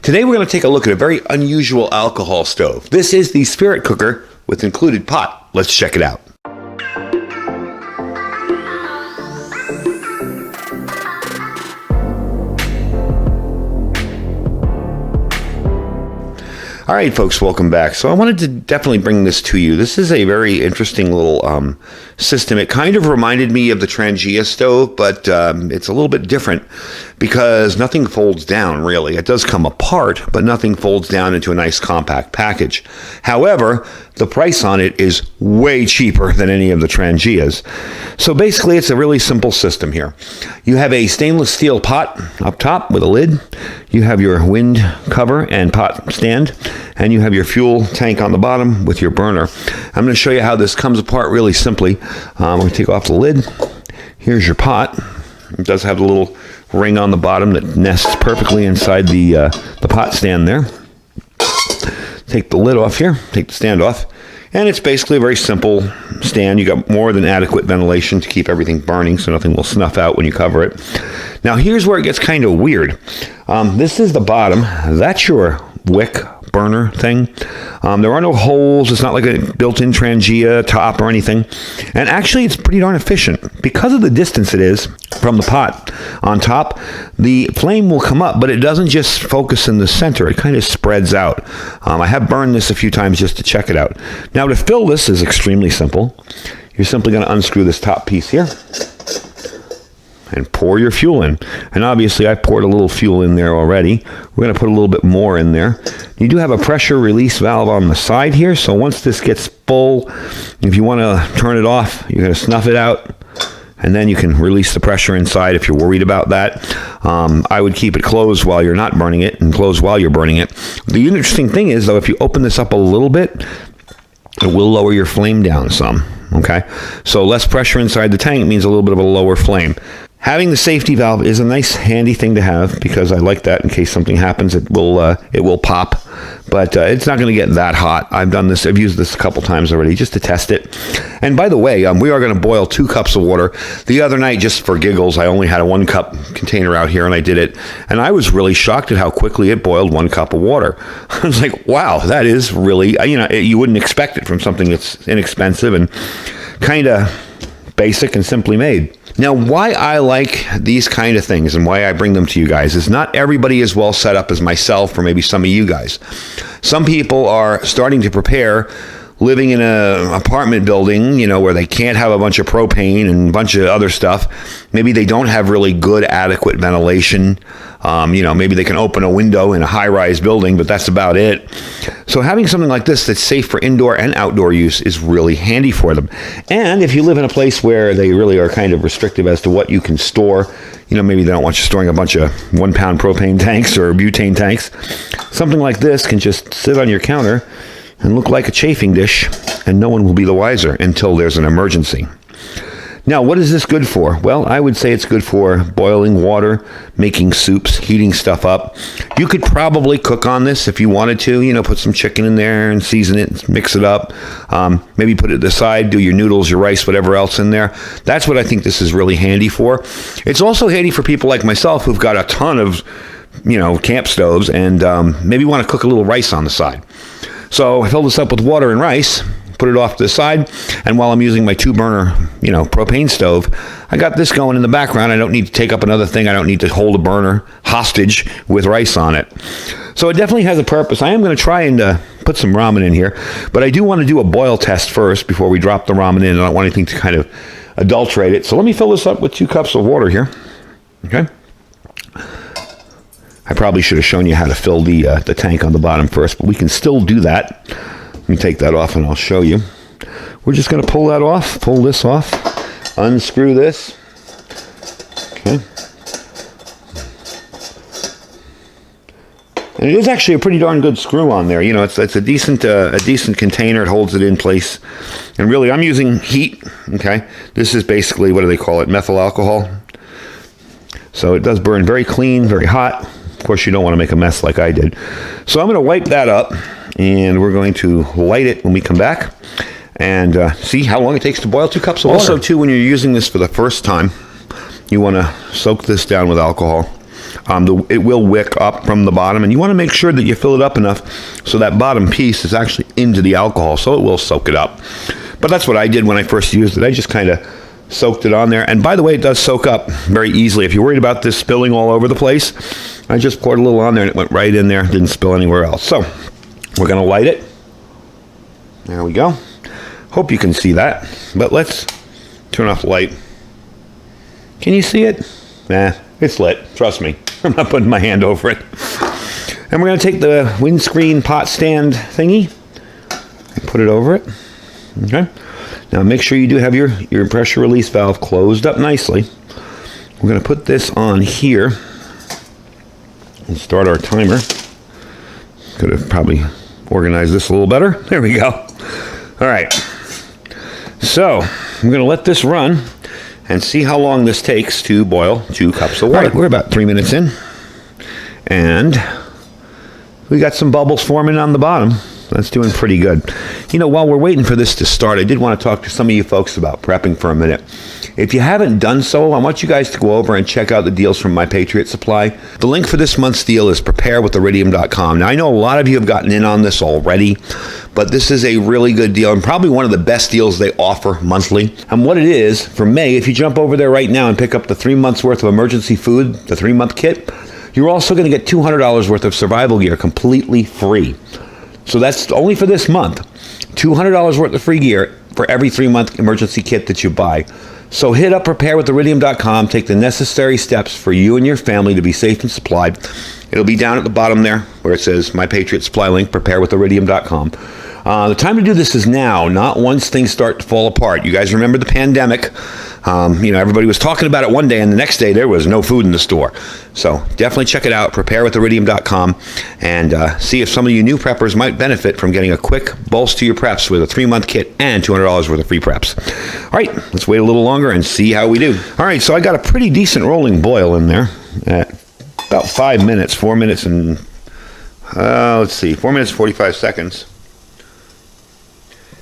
Today we're going to take a look at a very unusual alcohol stove. This is the Spirit Cooker with included pot. Let's check it out. All right, folks, welcome back. So I wanted to definitely bring this to you. This is a very interesting little system. It kind of reminded me of the Trangia stove, but it's a little bit different because nothing folds down, really. It does come apart, but nothing folds down into a nice compact package. However, the price on it is way cheaper than any of the Trangias. So basically, it's a really simple system here. You have a stainless steel pot up top with a lid. You have your wind cover and pot stand, and you have your fuel tank on the bottom with your burner. I'm going to show you how this comes apart really simply. I'm going to take off the lid. Here's your pot. It does have a little ring on the bottom that nests perfectly inside the pot stand there. Take the lid off here, take the stand off, and it's basically a very simple stand. You got more than adequate ventilation to keep everything burning so nothing will snuff out when you cover it. Now here's where it gets kind of weird. This is the bottom. That's your wick burner thing. There are no holes. It's not like a built-in Trangia top or anything. And actually, it's pretty darn efficient. Because of the distance it is from the pot on top, the flame will come up, but it doesn't just focus in the center. It kind of spreads out. I have burned this a few times just to check it out. Now, to fill this is extremely simple. You're simply going to unscrew this top piece here and pour your fuel in. And obviously I poured a little fuel in there already. We're going to put a little bit more in there. You do have a pressure release valve on the side here, so once this gets full, if you want to turn it off, you're going to snuff it out, and then you can release the pressure inside if you're worried about that. I would keep it closed while you're not burning it and closed while you're burning it. The interesting thing is, though, if you open this up a little bit, it will lower your flame down some. Okay, so less pressure inside the tank means a little bit of a lower flame. Having the safety valve is a nice handy thing to have because I like that in case something happens. It will pop, but it's not going to get that hot. I've used this a couple times already just to test it. And by the way, we are going to boil 2 cups of water. The other night, just for giggles, I only had a 1 cup container out here and I did it. And I was really shocked at how quickly it boiled 1 cup of water. I was like, wow, that is really, you wouldn't expect it from something that's inexpensive and kind of basic and simply made. Now, why I like these kind of things and why I bring them to you guys is not everybody is well set up as myself or maybe some of you guys. Some people are starting to prepare living in an apartment building, where they can't have a bunch of propane and a bunch of other stuff. Maybe they don't have really good, adequate ventilation. Maybe they can open a window in a high-rise building, but that's about it. So having something like this that's safe for indoor and outdoor use is really handy for them. And if you live in a place where they really are kind of restrictive as to what you can store, maybe they don't want you storing a bunch of 1-pound propane tanks or butane tanks, something like this can just sit on your counter and look like a chafing dish, and no one will be the wiser until there's an emergency. Now, what is this good for? Well, I would say it's good for boiling water, making soups, heating stuff up. You could probably cook on this if you wanted to, put some chicken in there and season it, mix it up. Maybe put it aside, do your noodles, your rice, whatever else in there. That's what I think this is really handy for. It's also handy for people like myself who've got a ton of, camp stoves and maybe want to cook a little rice on the side. So I fill this up with water and rice, put it off to the side, and while I'm using my 2-burner, propane stove, I got this going in the background. I don't need to take up another thing. I don't need to hold a burner hostage with rice on it. So it definitely has a purpose. I am going to try and put some ramen in here, but I do want to do a boil test first before we drop the ramen in. I don't want anything to kind of adulterate it. So let me fill this up with 2 cups of water here. Okay. I probably should have shown you how to fill the tank on the bottom first, but we can still do that. Let me take that off and I'll show you. We're just going to pull this off, unscrew this. Okay. And it is actually a pretty darn good screw on there. It's a decent container. It holds it in place. And really, I'm using heat. Okay. This is basically, what do they call it? Methyl alcohol. So it does burn very clean, very hot. Of course, you don't want to make a mess like I did. So I'm going to wipe that up, and we're going to light it when we come back and see how long it takes to boil 2 cups of water. Also, too, when you're using this for the first time, you want to soak this down with alcohol. it will wick up from the bottom, and you want to make sure that you fill it up enough so that bottom piece is actually into the alcohol, so it will soak it up. But that's what I did when I first used it. I just kind of soaked it on there. And by the way, it does soak up very easily. If you're worried about this spilling all over the place, I just poured a little on there and it went right in there. Didn't spill anywhere else. So we're going to light it. There we go. Hope you can see that. But let's turn off the light. Can you see it? Nah, it's lit. Trust me. I'm not putting my hand over it. And we're going to take the windscreen pot stand thingy and put it over it. Okay. Now make sure you do have your pressure release valve closed up nicely. We're going to put this on here and start our timer. Could have probably organized this a little better. There we go. All right. So I'm going to let this run and see how long this takes to boil 2 cups of water. All right, we're about 3 minutes in. And we got some bubbles forming on the bottom. That's doing pretty good. You know, while we're waiting for this to start, I did want to talk to some of you folks about prepping for a minute. If you haven't done so, I want you guys to go over and check out the deals from My Patriot Supply. The link for this month's deal is preparewithiridium.com. Now, I know a lot of you have gotten in on this already, but this is a really good deal and probably one of the best deals they offer monthly. And what it is, for May, if you jump over there right now and pick up the 3 months worth of emergency food, the 3-month kit, you're also going to get $200 worth of survival gear completely free. So that's only for this month. $200 worth of free gear for every 3-month emergency kit that you buy. So hit up preparewithiridium.com. Take the necessary steps for you and your family to be safe and supplied. It'll be down at the bottom there where it says My Patriot Supply link, preparewithiridium.com. The time to do this is now, not once things start to fall apart. You guys remember the pandemic. Everybody was talking about it one day, and the next day there was no food in the store. So definitely check it out, preparewithiridium.com, and see if some of you new preppers might benefit from getting a quick bolster to your preps with a 3-month kit and $200 worth of free preps. All right, let's wait a little longer and see how we do. All right, so I got a pretty decent rolling boil in there at about 5 minutes, 4 minutes and, 4 minutes, 45 seconds.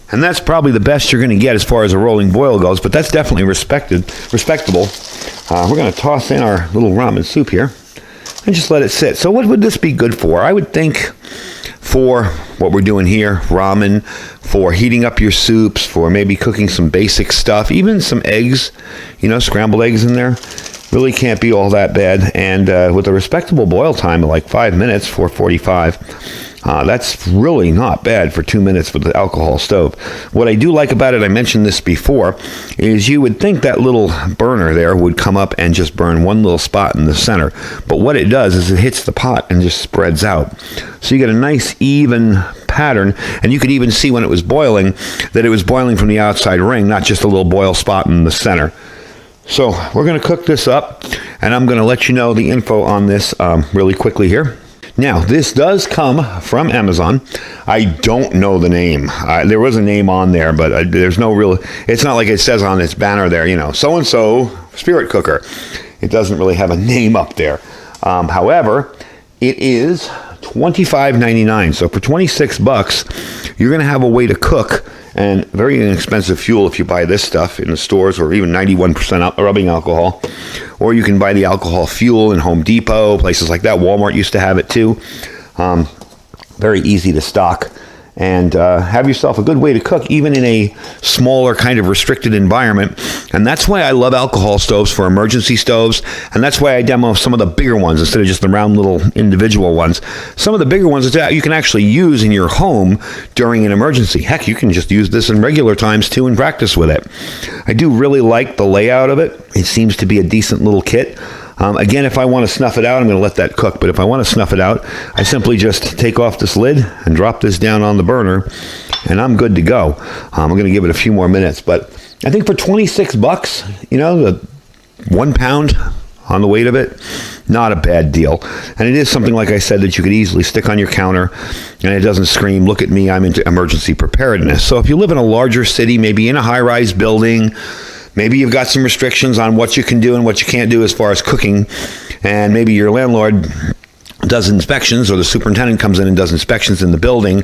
And that's probably the best you're going to get as far as a rolling boil goes, but that's definitely respectable. We're going to toss in our little ramen soup here and just let it sit. So what would this be good for? I would think for what we're doing here, ramen, for heating up your soups, for maybe cooking some basic stuff, even some eggs, scrambled eggs in there. Really can't be all that bad. And with a respectable boil time of like 5 minutes, 4:45, that's really not bad for 2 minutes with the alcohol stove. What I do like about it, I mentioned this before, is you would think that little burner there would come up and just burn one little spot in the center. But what it does is it hits the pot and just spreads out. So you get a nice even pattern, and you could even see when it was boiling that it was boiling from the outside ring, not just a little boil spot in the center. So we're going to cook this up, and I'm going to let you know the info on this really quickly here. Now, this does come from Amazon. I don't know the name. There was a name on there, but there's no real, it's not like it says on its banner there, so-and-so spirit cooker. It doesn't really have a name up there. However, it is $25.99. So for $26, you're going to have a way to cook, and very inexpensive fuel if you buy this stuff in the stores, or even 91% rubbing alcohol. Or you can buy the alcohol fuel in Home Depot, places like that. Walmart used to have it too. Very easy to stock. And have yourself a good way to cook, even in a smaller kind of restricted environment. And that's why I love alcohol stoves for emergency stoves. And that's why I demo some of the bigger ones instead of just the round little individual ones. Some of the bigger ones that you can actually use in your home during an emergency. Heck, you can just use this in regular times too and practice with it. I do really like the layout of it. It seems to be a decent little kit. Again, if I want to snuff it out, I'm going to let that cook. But if I want to snuff it out, I simply just take off this lid and drop this down on the burner, and I'm good to go. I'm going to give it a few more minutes. But I think for $26, the 1 pound on the weight of it, not a bad deal. And it is something, like I said, that you could easily stick on your counter, and it doesn't scream, look at me, I'm into emergency preparedness. So if you live in a larger city, maybe in a high-rise building, maybe you've got some restrictions on what you can do and what you can't do as far as cooking, and maybe your landlord does inspections, or the superintendent comes in and does inspections in the building,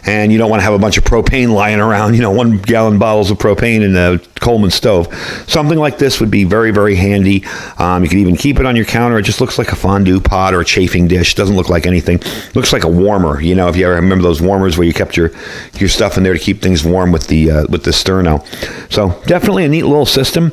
and you don't want to have a bunch of propane lying around, 1 gallon bottles of propane in a Coleman stove. Something like this would be very, very handy. You can even keep it on your counter. It just looks like a fondue pot or a chafing dish. Doesn't look like anything. Looks like a warmer. If you ever remember those warmers where you kept your stuff in there to keep things warm with the sterno. So definitely a neat little system.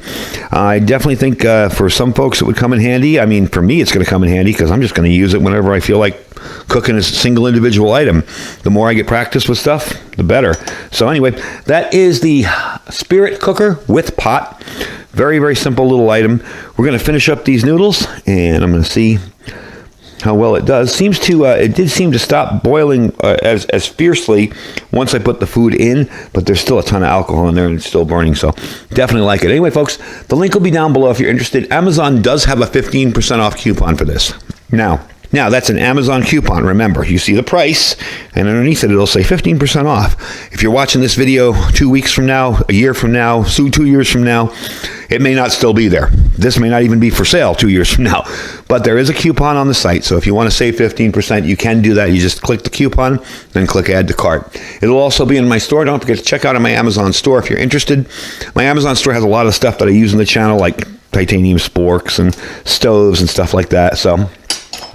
I definitely think for some folks it would come in handy. I mean, for me, it's going to come in handy because I'm just going to use it whenever I feel like cooking a single individual item. The more I get practice with stuff, the better. So anyway, that is the Spirit Cooker with pot. Very, very simple little item. We're going to finish up these noodles, and I'm going to see how well it does. It did seem to stop boiling as fiercely once I put the food in, but there's still a ton of alcohol in there and it's still burning, so definitely like it. Anyway, folks, the link will be down below if you're interested. Amazon does have a 15% off coupon for this. Now, that's an Amazon coupon. Remember, you see the price, and underneath it, it'll say 15% off. If you're watching this video 2 weeks from now, a year from now, 2 years from now, it may not still be there. This may not even be for sale 2 years from now. But there is a coupon on the site, so if you want to save 15%, you can do that. You just click the coupon, then click Add to Cart. It'll also be in my store. Don't forget to check out my Amazon store if you're interested. My Amazon store has a lot of stuff that I use in the channel, like titanium sporks and stoves and stuff like that, so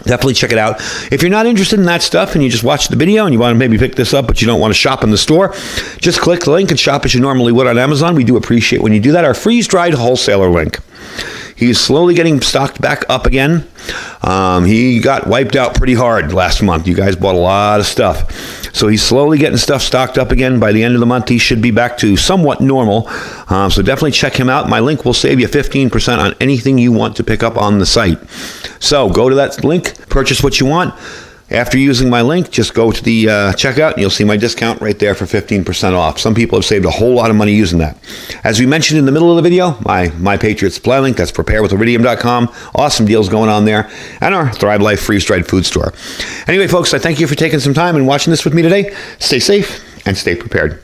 definitely check it out. If you're not interested in that stuff and you just watch the video and you want to maybe pick this up, but you don't want to shop in the store, just click the link and shop as you normally would on Amazon. We do appreciate when you do that. Our freeze-dried wholesaler link. He's slowly getting stocked back up again. He got wiped out pretty hard last month. You guys bought a lot of stuff. So he's slowly getting stuff stocked up again. By the end of the month, he should be back to somewhat normal. So definitely check him out. My link will save you 15% on anything you want to pick up on the site. So go to that link, purchase what you want. After using my link, just go to the checkout and you'll see my discount right there for 15% off. Some people have saved a whole lot of money using that. As we mentioned in the middle of the video, my Patriot Supply link, that's preparewithiridium.com. Awesome deals going on there. And our Thrive Life freeze-dried food store. Anyway, folks, I thank you for taking some time and watching this with me today. Stay safe and stay prepared.